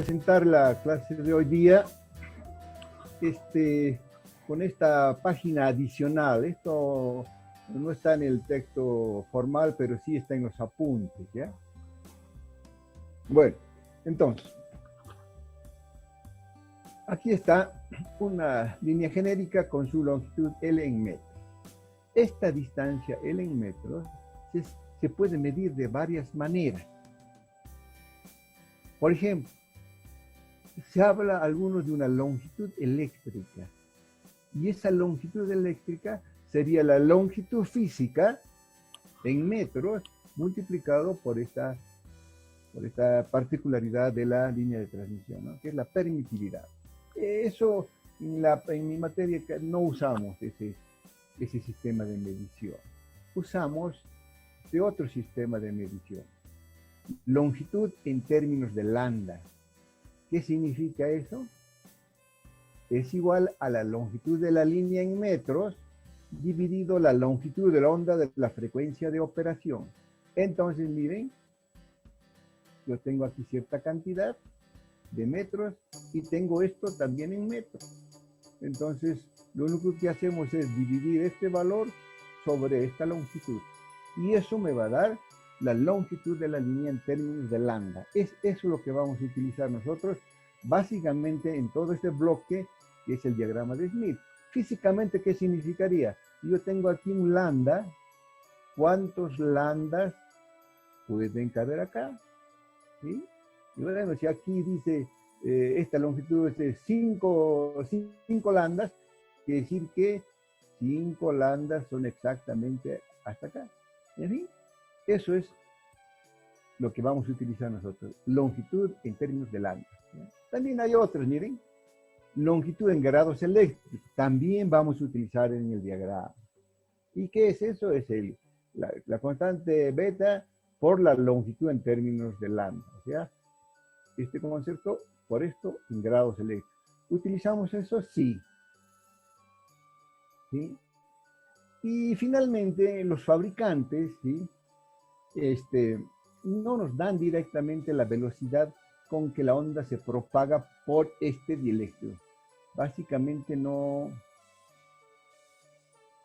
presentar la clase de hoy día con esta página adicional. Esto no está en el texto formal, pero sí está en los apuntes, ¿ya? Bueno, entonces, aquí está una línea genérica con su longitud L en metros. Esta distancia L en metros se puede medir de varias maneras. Por ejemplo, se habla algunos de una longitud eléctrica. Y esa longitud eléctrica sería la longitud física en metros multiplicado por esta particularidad de la línea de transmisión, ¿no? Que es la permitividad. Eso en mi materia no usamos ese sistema de medición. Usamos de otro sistema de medición. Longitud en términos de lambda. ¿Qué significa eso? Es igual a la longitud de la línea en metros dividido la longitud de la onda de la frecuencia de operación. Entonces, miren, yo tengo aquí cierta cantidad de metros y tengo esto también en metros. Entonces, lo único que hacemos es dividir este valor sobre esta longitud. Y eso me va a dar la longitud de la línea en términos de lambda. Es eso lo que vamos a utilizar nosotros básicamente en todo este bloque que es el diagrama de Smith. Físicamente, ¿qué significaría? Yo tengo aquí un lambda. ¿Cuántos lambdas pueden caber acá? ¿Sí? Y bueno, si aquí dice esta longitud es de 5 lambdas, quiere decir que 5 lambdas son exactamente hasta acá. En fin, eso es lo que vamos a utilizar nosotros. Longitud en términos de lambda. También hay otros, miren. Longitud en grados eléctricos. También vamos a utilizar en el diagrama. ¿Y qué es eso? Es la constante beta por la longitud en términos de lambda. O sea, este concepto por esto en grados eléctricos. ¿Utilizamos eso? Sí. ¿Sí? Y finalmente, los fabricantes, ¿sí? No nos dan directamente la velocidad con que la onda se propaga por este dieléctrico. Básicamente no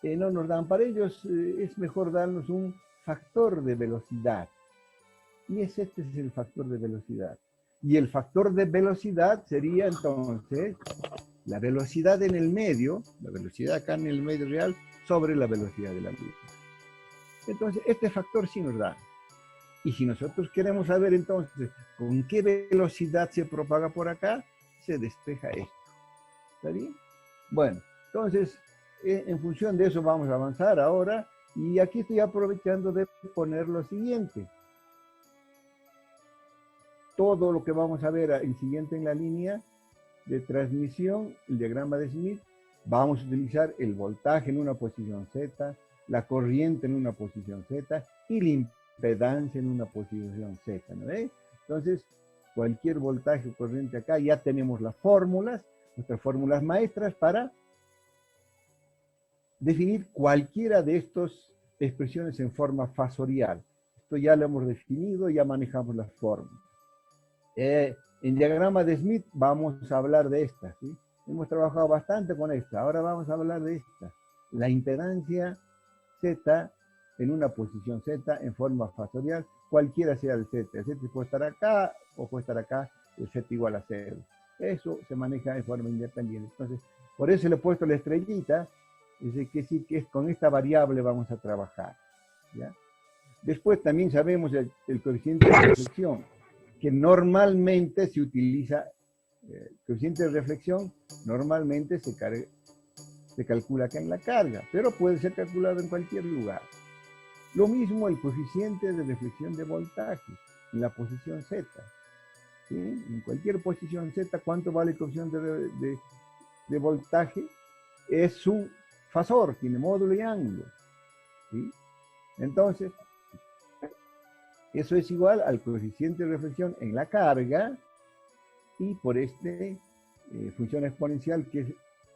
nos dan. Para ellos es mejor darnos un factor de velocidad. Y este es el factor de velocidad. Y el factor de velocidad sería entonces la velocidad en el medio, la velocidad acá en el medio real, sobre la velocidad de la luz. Entonces, este factor sí nos da. Y si nosotros queremos saber entonces con qué velocidad se propaga por acá, se despeja esto. ¿Está bien? Bueno, entonces, en función de eso vamos a avanzar ahora. Y aquí estoy aprovechando de poner lo siguiente. Todo lo que vamos a ver en siguiente en la línea de transmisión, el diagrama de Smith, vamos a utilizar el voltaje en una posición Z, la corriente en una posición Z y la impedancia en una posición Z, ¿no ve? Entonces, cualquier voltaje o corriente acá, ya tenemos las fórmulas, nuestras fórmulas maestras para definir cualquiera de estas expresiones en forma fasorial. Esto ya lo hemos definido, ya manejamos las fórmulas. En diagrama de Smith vamos a hablar de esta, ¿sí? Hemos trabajado bastante con esta, ahora vamos a hablar de esta. La impedancia Z en una posición Z en forma fasorial, cualquiera sea el Z. El Z puede estar acá o puede estar acá, el Z igual a 0. Eso se maneja de forma independiente. Entonces, por eso le he puesto la estrellita, es decir, que sí, que es con esta variable vamos a trabajar, ¿ya? Después también sabemos el coeficiente de reflexión, que normalmente se utiliza, el coeficiente de reflexión normalmente se calcula acá en la carga, pero puede ser calculado en cualquier lugar. Lo mismo el coeficiente de reflexión de voltaje en la posición Z. ¿Sí? En cualquier posición Z, ¿cuánto vale el coeficiente de voltaje? Es un fasor, tiene módulo y ángulo. ¿Sí? Entonces, eso es igual al coeficiente de reflexión en la carga y por función exponencial que es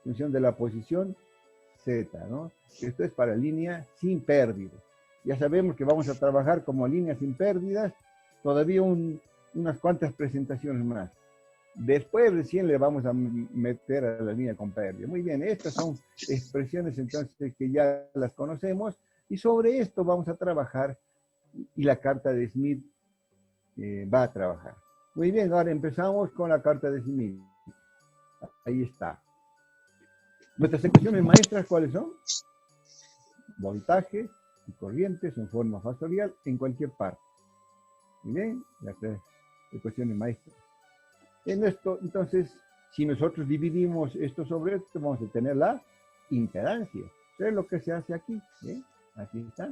función de la posición Z, ¿no? Esto es para línea sin pérdidas. Ya sabemos que vamos a trabajar como línea sin pérdidas todavía unas cuantas presentaciones más. Después recién le vamos a meter a la línea con pérdida. Muy bien, estas son expresiones entonces que ya las conocemos y sobre esto vamos a trabajar y la carta de Smith va a trabajar. Muy bien, ahora empezamos con la carta de Smith. Ahí está. Nuestras ecuaciones maestras, ¿cuáles son? Voltaje y corrientes en forma fasorial en cualquier parte. Muy bien, las tres ecuaciones maestras. En esto, entonces, si nosotros dividimos esto sobre esto, vamos a tener la impedancia. Eso es lo que se hace aquí. ¿eh? Aquí está.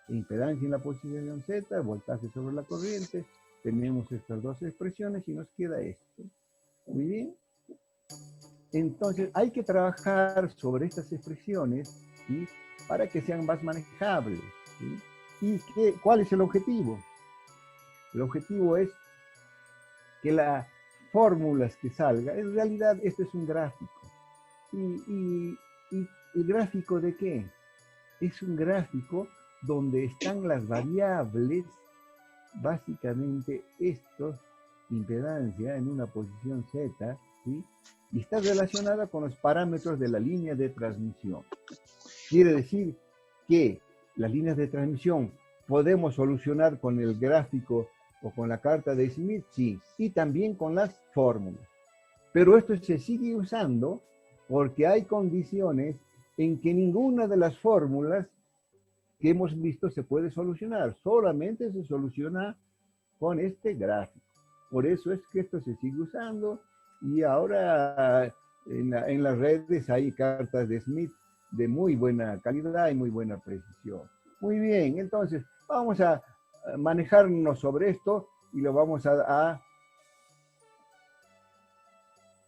Impedancia en la posición Z, voltaje sobre la corriente. Tenemos estas dos expresiones y nos queda esto. Muy bien. Entonces, hay que trabajar sobre estas expresiones, ¿sí? Para que sean más manejables. ¿sí? ¿Y cuál es el objetivo? El objetivo es que las fórmulas que salga, en realidad esto es un gráfico. ¿Y el gráfico de qué? Es un gráfico donde están las variables, básicamente esto, impedancia en una posición Z, ¿sí? Y está relacionada con los parámetros de la línea de transmisión. Quiere decir que las líneas de transmisión podemos solucionar con el gráfico o con la carta de Smith, sí, y también con las fórmulas. Pero esto se sigue usando porque hay condiciones en que ninguna de las fórmulas que hemos visto se puede solucionar, solamente se soluciona con este gráfico. Por eso es que esto se sigue usando y ahora en las redes hay cartas de Smith de muy buena calidad y muy buena precisión. Muy bien, entonces vamos a manejarnos sobre esto y lo vamos a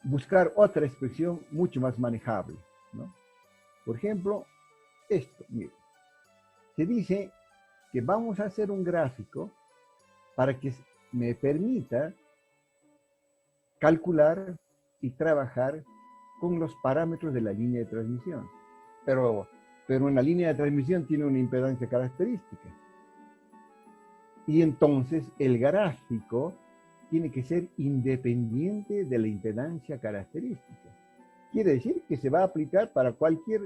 buscar otra expresión mucho más manejable, ¿no? Por ejemplo, esto, mire, se dice que vamos a hacer un gráfico para que me permita calcular y trabajar con los parámetros de la línea de transmisión. Pero una línea de transmisión tiene una impedancia característica. Y entonces el gráfico tiene que ser independiente de la impedancia característica. Quiere decir que se va a aplicar para cualquier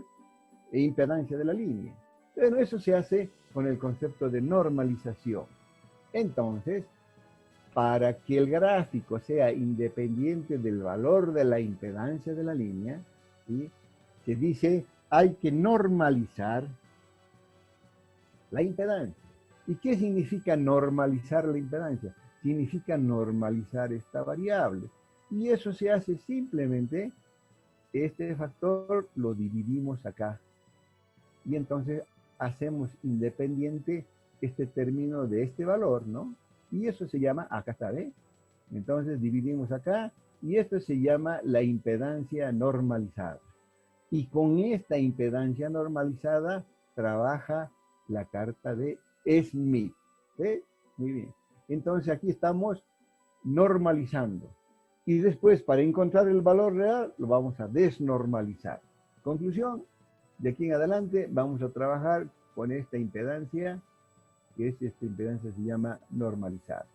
impedancia de la línea. Pero eso se hace con el concepto de normalización. Entonces, para que el gráfico sea independiente del valor de la impedancia de la línea, ¿sí? Se dice hay que normalizar la impedancia. ¿Y qué significa normalizar la impedancia? Significa normalizar esta variable. Y eso se hace simplemente, este factor lo dividimos acá. Y entonces hacemos independiente este término de este valor, ¿no? Y eso se llama, acá está, ¿ve? Entonces dividimos acá y esto se llama la impedancia normalizada. Y con esta impedancia normalizada trabaja la carta de Smith. ¿Sí? Muy bien. Entonces aquí estamos normalizando. Y después, para encontrar el valor real, lo vamos a desnormalizar. Conclusión, de aquí en adelante vamos a trabajar con esta impedancia, que es esta impedancia se llama normalizada.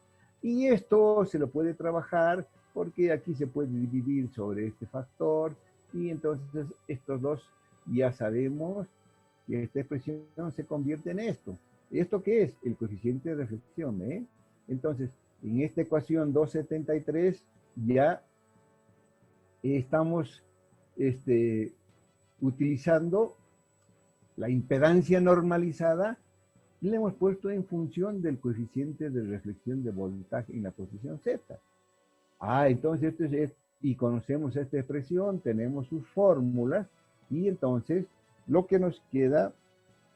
Y esto se lo puede trabajar porque aquí se puede dividir sobre este factor y entonces estos dos ya sabemos que esta expresión se convierte en esto. ¿Esto qué es? El coeficiente de reflexión, ¿eh? Entonces, en esta ecuación 273 ya estamos utilizando la impedancia normalizada y la hemos puesto en función del coeficiente de reflexión de voltaje en la posición Z. Entonces esto es, y conocemos esta expresión, tenemos sus fórmulas, y entonces lo que nos queda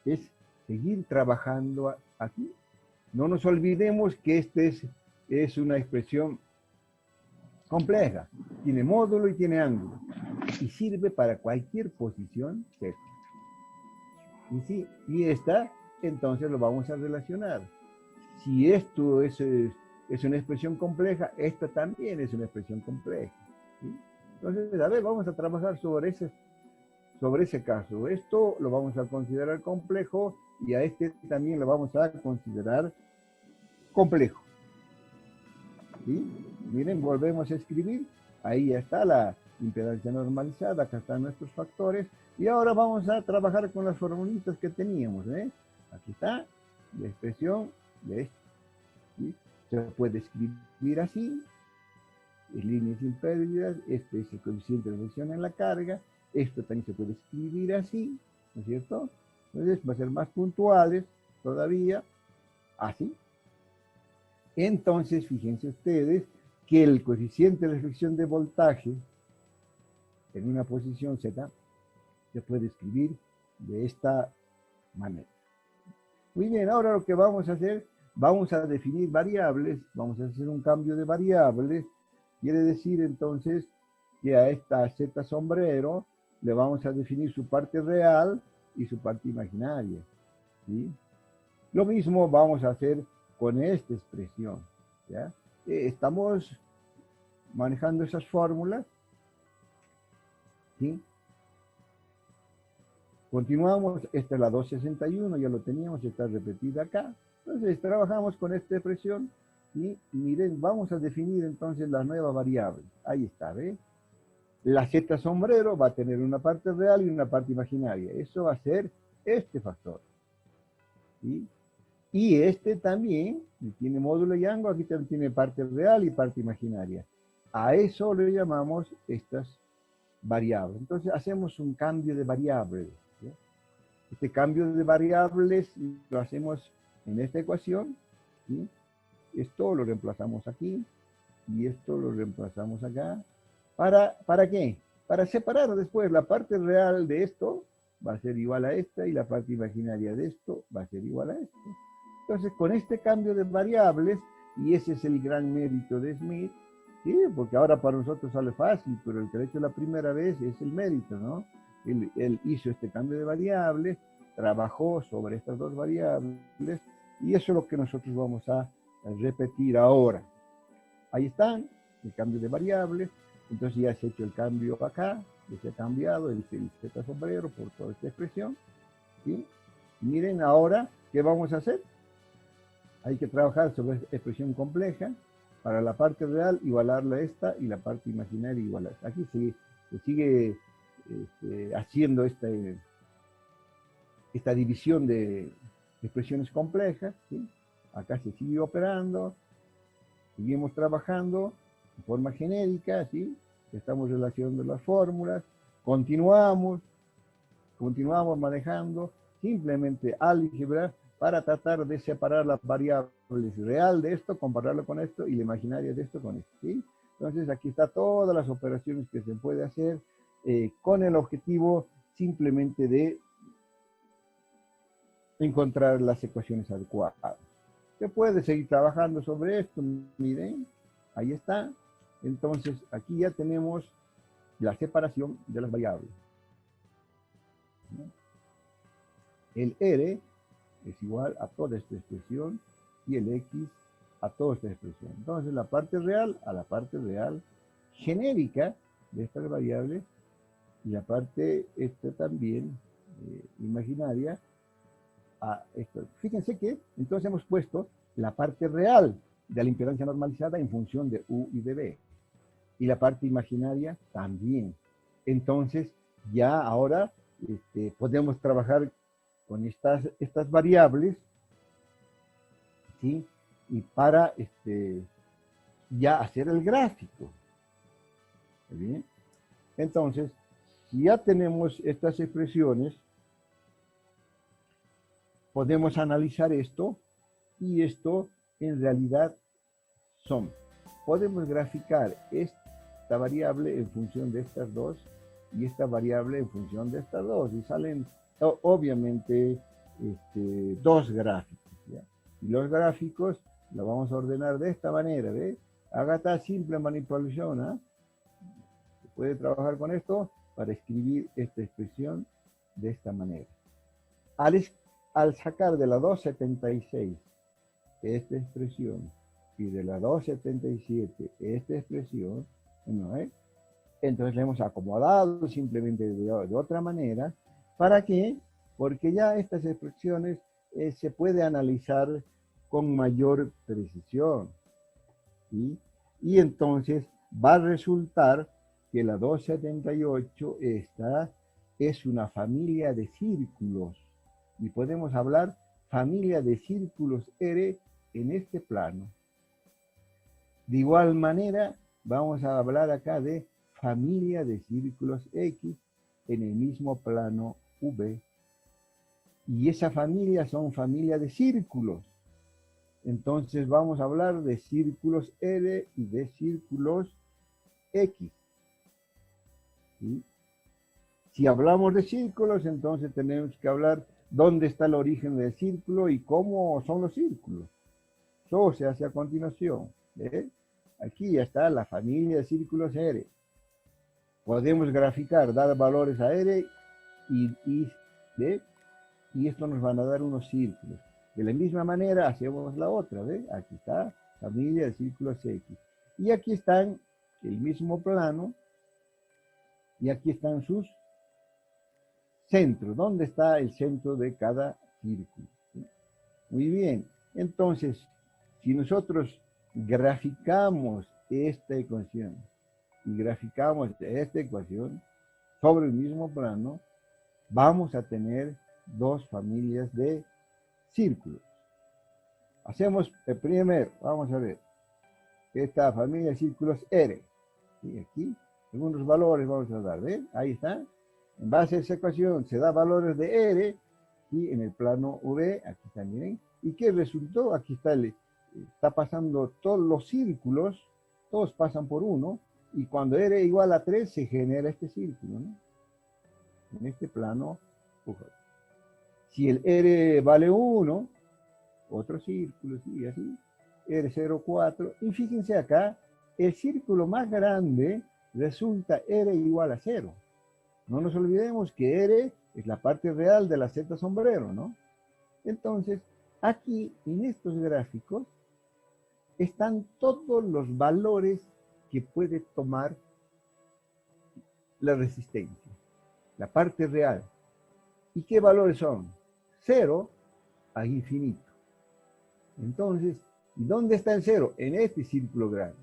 es seguir trabajando aquí. No nos olvidemos que es una expresión compleja, tiene módulo y tiene ángulo, y sirve para cualquier posición Z. Y esta, entonces lo vamos a relacionar. Si esto es una expresión compleja, esta también es una expresión compleja. ¿Sí? Entonces, a ver, vamos a trabajar sobre ese caso. Esto lo vamos a considerar complejo y a este también lo vamos a considerar complejo. ¿sí? Miren, volvemos a escribir. Ahí ya está la impedancia normalizada, acá están nuestros factores. Y ahora vamos a trabajar con las formulitas que teníamos. Aquí está la expresión de esto. ¿Sí? Se puede escribir así, líneas sin pérdidas, este es el coeficiente de reducción en la carga, esto también se puede escribir así, ¿no es cierto? Entonces va a ser más puntuales todavía, así. Entonces, fíjense ustedes que el coeficiente de reflexión de voltaje en una posición Z se puede escribir de esta manera. Muy bien, ahora lo que vamos a hacer, vamos a definir variables, vamos a hacer un cambio de variables. Quiere decir entonces que a esta Z sombrero le vamos a definir su parte real y su parte imaginaria, ¿sí? Lo mismo vamos a hacer con esta expresión, ¿ya? Estamos manejando esas fórmulas, ¿sí? Continuamos, esta es la 261, ya lo teníamos, está repetida acá. Entonces trabajamos con esta expresión y miren, vamos a definir entonces la nueva variable. Ahí está, ¿ve? La Z sombrero va a tener una parte real y una parte imaginaria. Eso va a ser este factor, ¿sí? Y este también tiene módulo y ángulo, aquí también tiene parte real y parte imaginaria. A eso le llamamos estas variables. Entonces hacemos un cambio de variables. ¿Sí? Este cambio de variables lo hacemos en esta ecuación. ¿Sí? Esto lo reemplazamos aquí y esto lo reemplazamos acá. ¿Para qué? Para separar después la parte real de esto va a ser igual a esta y la parte imaginaria de esto va a ser igual a esto. Entonces, con este cambio de variables, y ese es el gran mérito de Smith, ¿sí? Porque ahora para nosotros sale fácil, pero el que lo ha hecho la primera vez es el mérito, ¿no? Él hizo este cambio de variables, trabajó sobre estas dos variables, y eso es lo que nosotros vamos a repetir ahora. Ahí están, el cambio de variables, entonces ya se ha hecho el cambio acá, ya se ha cambiado el Z sombrero por toda esta expresión, ¿sí? Miren ahora, ¿qué vamos a hacer? Hay que trabajar sobre esta expresión compleja, para la parte real igualarla a esta y la parte imaginaria igualar a esta. Aquí se sigue haciendo esta división de expresiones complejas, ¿sí? Acá se sigue operando, seguimos trabajando de forma genérica, ¿sí? Estamos relacionando las fórmulas, continuamos manejando simplemente álgebra para tratar de separar las variables real de esto, compararlo con esto, y la imaginaria de esto con esto, ¿sí? Entonces aquí está todas las operaciones que se puede hacer con el objetivo simplemente de encontrar las ecuaciones adecuadas. Se puede seguir trabajando sobre esto, miren, ahí está. Entonces aquí ya tenemos la separación de las variables. El R es igual a toda esta expresión y el X a toda esta expresión. Entonces la parte real a la parte real genérica de estas variables y la parte también imaginaria a esto. Fíjense que entonces hemos puesto la parte real de la impedancia normalizada en función de U y de B. Y la parte imaginaria también. Entonces ya ahora podemos trabajar con estas variables, ¿sí? Y para ya hacer el gráfico. ¿Bien? Entonces, si ya tenemos estas expresiones, podemos analizar esto, y esto en realidad podemos graficar esta variable en función de estas dos, y esta variable en función de estas dos, y salen obviamente dos gráficos, ¿ya? Y los gráficos los vamos a ordenar de esta manera, ¿ves? Haga esta simple manipulación, ¿eh? Se puede trabajar con esto para escribir esta expresión de esta manera. Al sacar de la 276 esta expresión y de la 277 esta expresión, ¿no? Entonces le hemos acomodado simplemente de otra manera. ¿Para qué? Porque ya estas expresiones se puede analizar con mayor precisión, ¿sí? Y entonces va a resultar que la 278 esta es una familia de círculos. Y podemos hablar familia de círculos R en este plano. De igual manera, vamos a hablar acá de familia de círculos X en el mismo plano V. Y esa familia son familia de círculos. Entonces vamos a hablar de círculos R y de círculos X. ¿Sí? Si hablamos de círculos, entonces tenemos que hablar dónde está el origen del círculo y cómo son los círculos. Eso se hace a continuación. ¿Ve? Aquí ya está la familia de círculos R. Podemos graficar, dar valores a R y esto nos van a dar unos círculos. De la misma manera hacemos la otra, ¿ve? Aquí está familia de círculos X. Y aquí están el mismo plano y aquí están sus centros. ¿Dónde está el centro de cada círculo? ¿Sí? Muy bien. Entonces, si nosotros graficamos esta ecuación y graficamos esta ecuación sobre el mismo plano, vamos a tener dos familias de círculos. Hacemos el primero, vamos a ver, esta familia de círculos R. Y aquí, algunos valores vamos a dar, ¿ven? Ahí está. En base a esa ecuación se da valores de R y en el plano V, aquí está, miren. ¿Y qué resultó? Aquí está pasando todos los círculos, todos pasan por 1, y cuando R igual a 3 se genera este círculo, ¿no? En este plano, si el R vale 1, otro círculo, sí, así, R04, y fíjense acá, el círculo más grande resulta R igual a 0. No nos olvidemos que R es la parte real de la Z sombrero, ¿no? Entonces, aquí en estos gráficos están todos los valores que puede tomar la resistencia, la parte real. ¿Y qué valores son? 0 a infinito. Entonces, ¿dónde está el 0? En este círculo grande.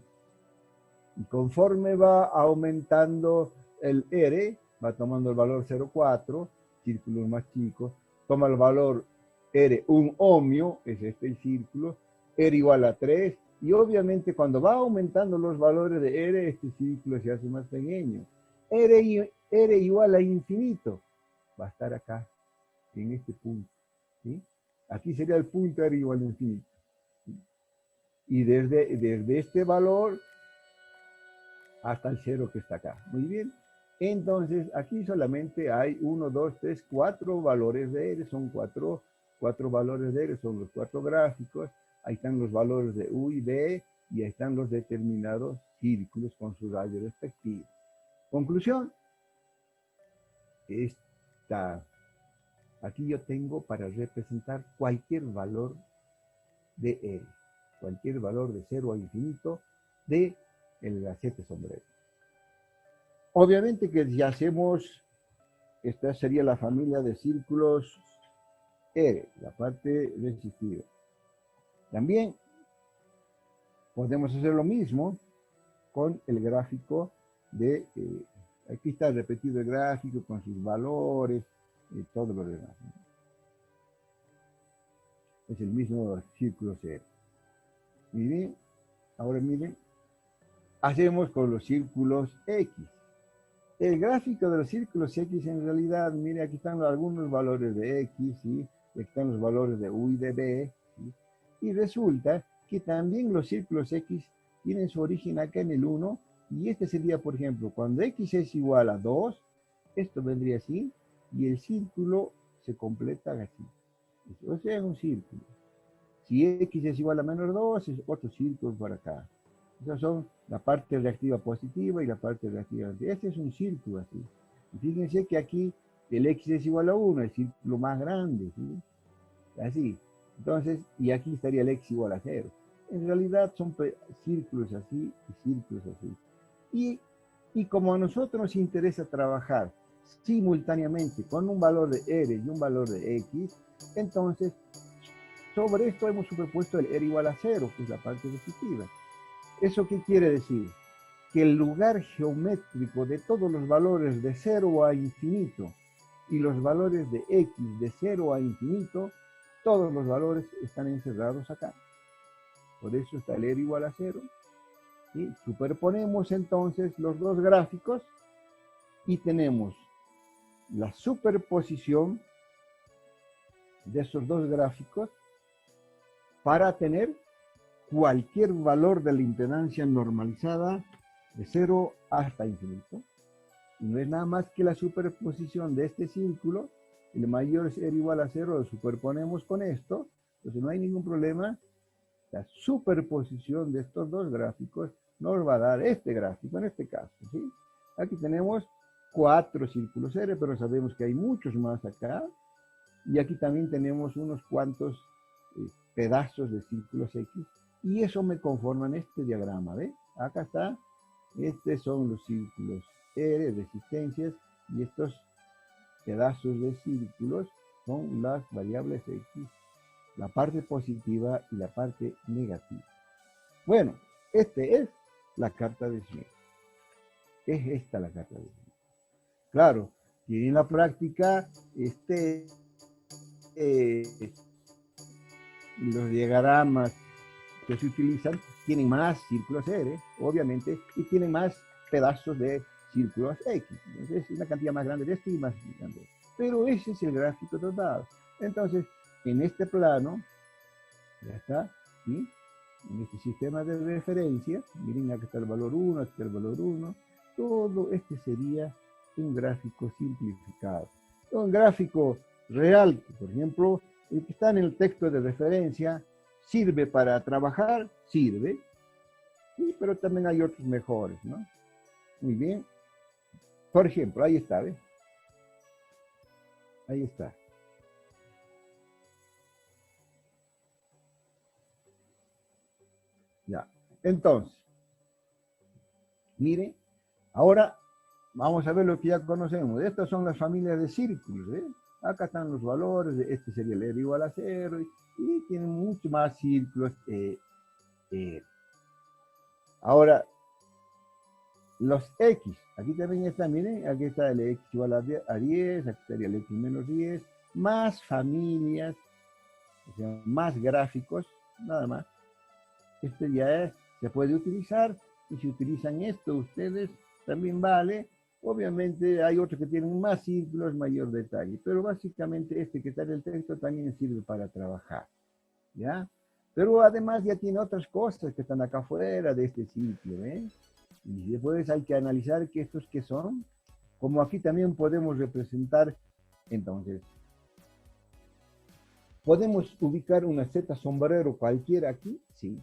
Y conforme va aumentando el R, va tomando el valor 0,4, círculos más chicos, toma el valor R, un ohmio, es este el círculo, R igual a 3, y obviamente cuando va aumentando los valores de R, este círculo se hace más pequeño. R igual a infinito, va a estar acá, en este punto. ¿Sí? Aquí sería el punto R igual a infinito. ¿Sí? Y desde este valor hasta el 0 que está acá. Muy bien. Entonces, aquí solamente hay 1, 2, 3, 4 valores de R. Son cuatro valores de R, son los 4 gráficos. Ahí están los valores de U y B, y ahí están los determinados círculos con sus rayos respectivos. Conclusión. Aquí yo tengo para representar cualquier valor de R. Cualquier valor de 0 a infinito de la Z sombrero. Obviamente que si hacemos, esta sería la familia de círculos R, la parte resistiva. También podemos hacer lo mismo con el gráfico de, aquí está repetido el gráfico con sus valores y todo lo demás. Es el mismo círculo R. Miren, ahora miren, hacemos con los círculos X. El gráfico de los círculos X en realidad, mire, aquí están algunos valores de X, ¿sí? Aquí están los valores de U y de B, ¿sí? Y resulta que también los círculos X tienen su origen acá en el 1, y este sería, por ejemplo, cuando X es igual a 2, esto vendría así, y el círculo se completa así. O sea, es un círculo. Si X es igual a menos 2, es otro círculo por acá. Esas son la parte reactiva positiva y la parte reactiva negativa. Este es un círculo así. Y fíjense que aquí el X es igual a 1, el círculo más grande, ¿sí? Así. Entonces, y aquí estaría el X igual a 0. En realidad son círculos así y círculos así. Y como a nosotros nos interesa trabajar simultáneamente con un valor de R y un valor de X, entonces sobre esto hemos superpuesto el R igual a 0, que es la parte resistiva. ¿Eso qué quiere decir? Que el lugar geométrico de todos los valores de 0 a infinito y los valores de x de 0 a infinito, todos los valores están encerrados acá. Por eso está el R igual a 0. ¿Sí? Superponemos entonces los dos gráficos y tenemos la superposición de esos dos gráficos para tener cualquier valor de la impedancia normalizada de 0 hasta infinito. Y no es nada más que la superposición de este círculo. El mayor es R igual a 0, lo superponemos con esto. Entonces no hay ningún problema. La superposición de estos dos gráficos nos va a dar este gráfico, en este caso. ¿Sí? Aquí tenemos 4 círculos R, pero sabemos que hay muchos más acá. Y aquí también tenemos unos cuantos pedazos de círculos X. Y eso me conforma en este diagrama, ¿ve? Acá está. Estos son los círculos R, resistencias, y estos pedazos de círculos son las variables X, la parte positiva y la parte negativa. Bueno, esta es la carta de Schmidt. Es esta la carta de Schmidt. Claro, y en la práctica, los diagramas que se utilizan tienen más círculos R, obviamente, y tienen más pedazos de círculos X. Entonces, es una cantidad más grande de este y más grande de este. Pero ese es el gráfico total. Entonces, en este plano, ya está, ¿sí? En este sistema de referencia, miren, aquí está el valor 1, aquí está el valor 1, todo este sería un gráfico simplificado. Un gráfico real, por ejemplo, el que está en el texto de referencia, sirve para trabajar, sirve, sí, pero también hay otros mejores, ¿no? Muy bien. Por ejemplo, ahí está, ¿ves? Ahí está. Ya. Entonces, miren, ahora vamos a ver lo que ya conocemos. Estas son las familias de círculos, ¿eh? Acá están los valores, este sería el R igual a 0, y tienen mucho más círculos. Ahora, los X, aquí también está, miren, aquí está el X igual a 10, aquí estaría el X menos 10, más familias, o sea, más gráficos, nada más. Este ya se puede utilizar, y si utilizan esto ustedes, también vale. Obviamente hay otros que tienen más círculos, mayor detalle, pero básicamente este que está en el texto también sirve para trabajar, ¿ya? Pero además ya tiene otras cosas que están acá afuera de este ciclo, ¿eh? Y después hay que analizar que estos que son, como aquí también podemos representar, entonces, ¿podemos ubicar una Z sombrero cualquiera aquí? Sí.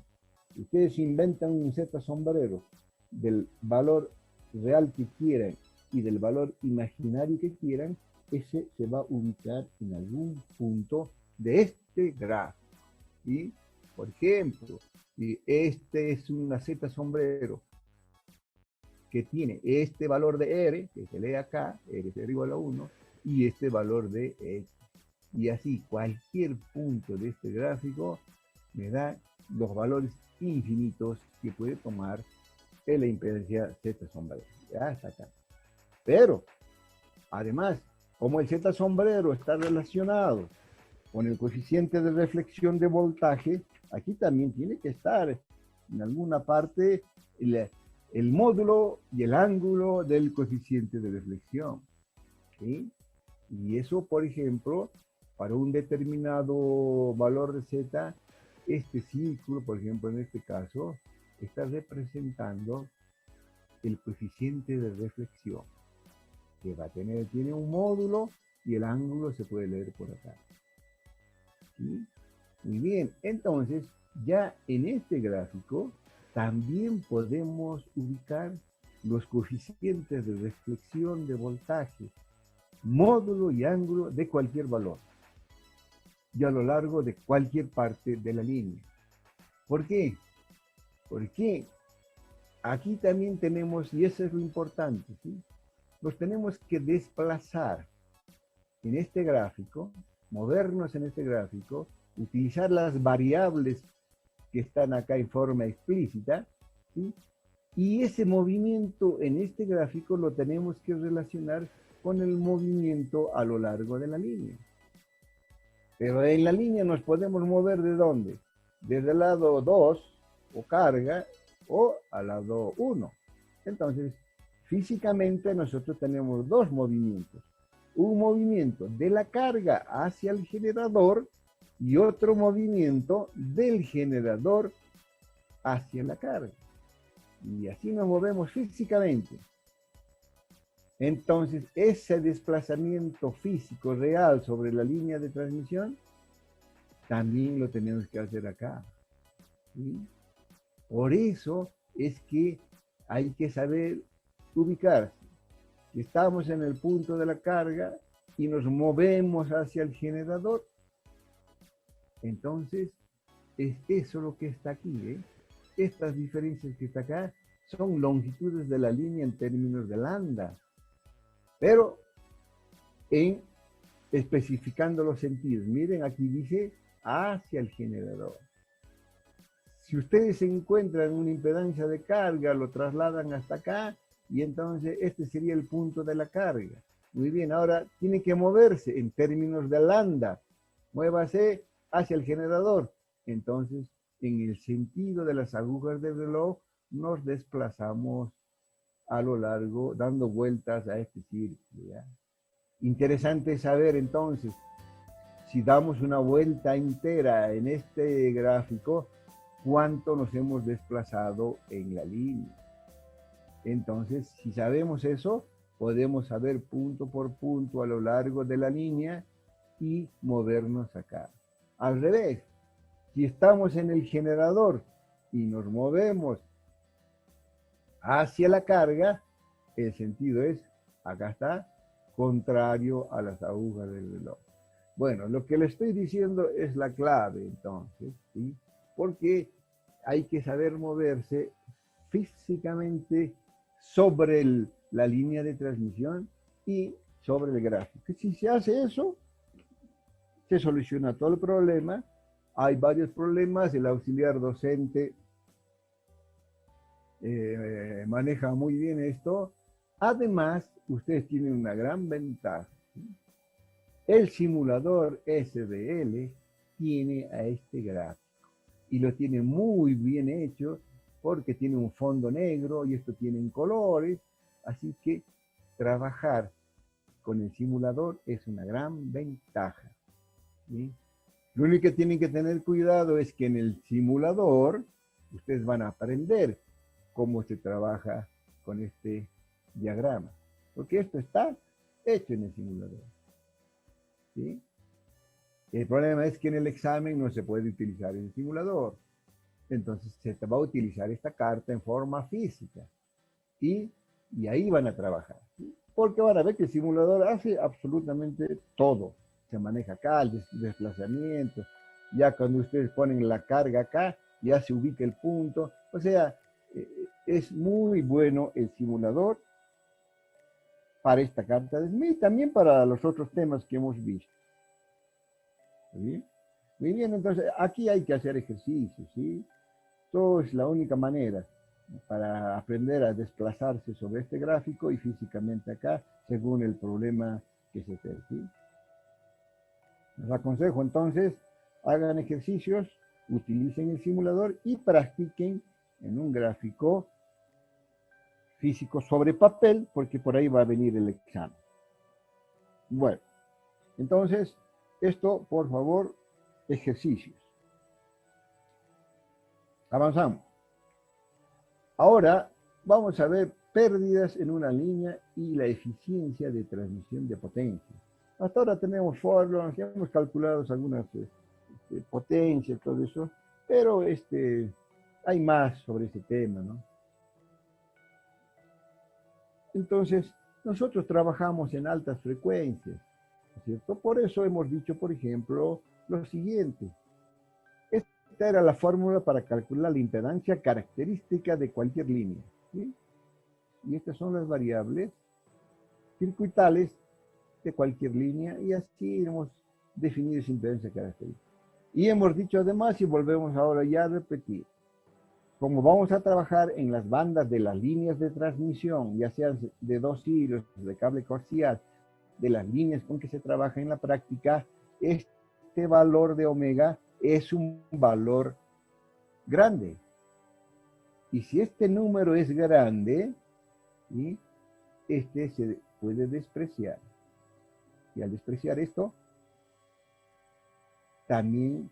Ustedes inventan un Z sombrero del valor real que quieran y del valor imaginario que quieran, ese se va a ubicar en algún punto de este gráfico. ¿Sí? Por ejemplo, este es una Z sombrero que tiene este valor de R, que se lee acá, R es R igual a 1, y este valor de X. Y así, cualquier punto de este gráfico me da los valores infinitos que puede tomar en la impedancia Z sombrero. Ya está acá. Pero, además, como el Z sombrero está relacionado con el coeficiente de reflexión de voltaje, aquí también tiene que estar en alguna parte el módulo y el ángulo del coeficiente de reflexión. ¿Sí? Y eso, por ejemplo, para un determinado valor de Z, este círculo, por ejemplo, en este caso, está representando el coeficiente de reflexión, que va a tener, tiene un módulo y el ángulo se puede leer por acá. ¿Sí? Muy bien, entonces, ya en este gráfico, también podemos ubicar los coeficientes de reflexión de voltaje, módulo y ángulo de cualquier valor, y a lo largo de cualquier parte de la línea. ¿Por qué? Porque aquí también tenemos, y eso es lo importante, ¿sí? Nos tenemos que desplazar en este gráfico, movernos en este gráfico, utilizar las variables que están acá en forma explícita, ¿sí? Y ese movimiento en este gráfico lo tenemos que relacionar con el movimiento a lo largo de la línea. Pero en la línea nos podemos mover ¿de dónde? Desde el lado 2 o carga o al lado 1. Entonces, físicamente nosotros tenemos dos movimientos. Un movimiento de la carga hacia el generador y otro movimiento del generador hacia la carga. Y así nos movemos físicamente. Entonces, ese desplazamiento físico real sobre la línea de transmisión, también lo tenemos que hacer acá. ¿Sí? Por eso es que hay que saber ubicarse. Estamos en el punto de la carga y nos movemos hacia el generador. Entonces, es eso lo que está aquí, ¿eh? Estas diferencias que está acá son longitudes de la línea en términos de lambda, pero especificando los sentidos. Miren, aquí dice hacia el generador. Si ustedes se encuentran una impedancia de carga, lo trasladan hasta acá y entonces este sería el punto de la carga. Muy bien, ahora tiene que moverse en términos de lambda. Muévase hacia el generador. Entonces, en el sentido de las agujas del reloj, nos desplazamos a lo largo, dando vueltas a este círculo, ¿ya? Interesante saber entonces, si damos una vuelta entera en este gráfico, cuánto nos hemos desplazado en la línea. Entonces, si sabemos eso, podemos saber punto por punto a lo largo de la línea y movernos acá. Al revés, si estamos en el generador y nos movemos hacia la carga, el sentido es, acá está, contrario a las agujas del reloj. Bueno, lo que le estoy diciendo es la clave entonces, ¿sí? Porque hay que saber moverse físicamente sobre la línea de transmisión y sobre el gráfico. Si se hace eso, se soluciona todo el problema. Hay varios problemas, el auxiliar docente maneja muy bien esto. Además, ustedes tienen una gran ventaja, ¿sí? El simulador SBL tiene a este gráfico y lo tiene muy bien hecho porque tiene un fondo negro y esto tiene en colores, así que trabajar con el simulador es una gran ventaja, ¿sí? Lo único que tienen que tener cuidado es que en el simulador ustedes van a aprender cómo se trabaja con este diagrama, porque esto está hecho en el simulador, ¿sí? El problema es que en el examen no se puede utilizar el simulador, entonces se va a utilizar esta carta en forma física y ahí van a trabajar, ¿sí? Porque van a ver que el simulador hace absolutamente todo. Se maneja acá el desplazamiento, ya cuando ustedes ponen la carga acá, ya se ubica el punto. O sea, es muy bueno el simulador para esta carta de Smith, también para los otros temas que hemos visto. ¿Sí? Muy bien, entonces aquí hay que hacer ejercicios, ¿sí? Todo es la única manera para aprender a desplazarse sobre este gráfico y físicamente acá, según el problema que se te, ¿sí? Les aconsejo entonces, hagan ejercicios, utilicen el simulador y practiquen en un gráfico físico sobre papel, porque por ahí va a venir el examen. Bueno, entonces, esto, por favor, ejercicios. Avanzamos. Ahora vamos a ver pérdidas en una línea y la eficiencia de transmisión de potencia. Hasta ahora tenemos fórmulas, ya hemos calculado algunas potencias, todo eso, pero hay más sobre ese tema, ¿no? Entonces, nosotros trabajamos en altas frecuencias, ¿no es cierto? Por eso hemos dicho, por ejemplo, lo siguiente. Esta era la fórmula para calcular la impedancia característica de cualquier línea, ¿sí? Y estas son las variables circuitales de cualquier línea y así hemos definido esa impedancia característica. Y hemos dicho además, y volvemos ahora ya a repetir, como vamos a trabajar en las bandas de las líneas de transmisión, ya sean de 2 hilos, de cable coaxial, de las líneas con que se trabaja en la práctica, este valor de omega es un valor grande. Y si este número es grande, ¿sí?, este se puede despreciar. Y al despreciar esto, también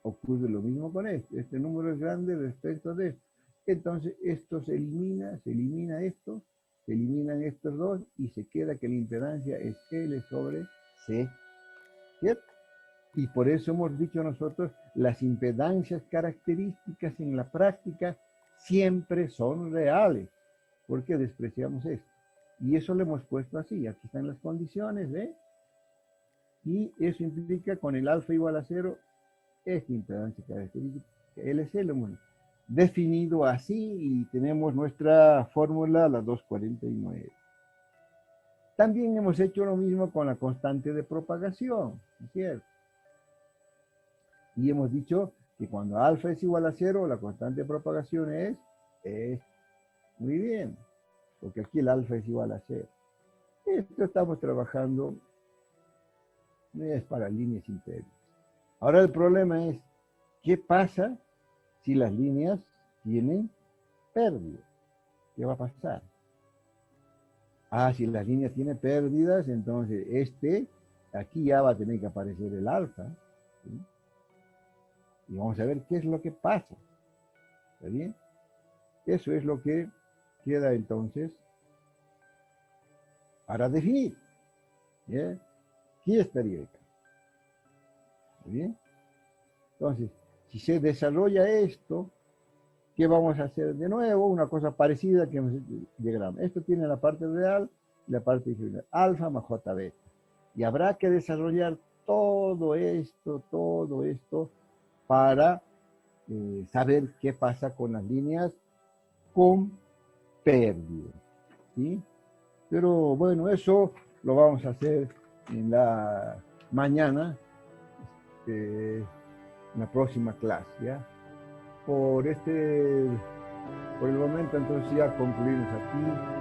ocurre lo mismo con esto. Este número es grande respecto de esto. Entonces esto se elimina esto, se eliminan estos dos y se queda que la impedancia es L sobre C, ¿cierto? Y por eso hemos dicho nosotros, las impedancias características en la práctica siempre son reales, porque despreciamos esto. Y eso lo hemos puesto así, aquí están las condiciones, ¿ve? Y eso implica con el alfa igual a 0, esta impedancia característica, LC, lo hemos definido así y tenemos nuestra fórmula, la 249. También hemos hecho lo mismo con la constante de propagación, ¿no es cierto? Y hemos dicho que cuando alfa es igual a 0, la constante de propagación es muy bien, porque aquí el alfa es igual a 0. Esto estamos trabajando, es para líneas imperiales. Ahora el problema es, ¿qué pasa si las líneas tienen pérdidas? ¿Qué va a pasar? Si las líneas tienen pérdidas, entonces aquí ya va a tener que aparecer el alfa, ¿sí? Y vamos a ver qué es lo que pasa. ¿Está bien? Eso es lo que queda entonces para definir. ¿Bien? ¿Qué es periódica? ¿Está bien? Entonces, si se desarrolla esto, ¿qué vamos a hacer de nuevo? Una cosa parecida que hemos hecho diagrama. Esto tiene la parte real y la parte digital. Alfa más J beta. Y habrá que desarrollar todo esto para saber qué pasa con las líneas con pérdida, ¿sí? Pero bueno, eso lo vamos a hacer en la mañana, en la próxima clase, ¿ya? Por el momento entonces ya concluimos aquí.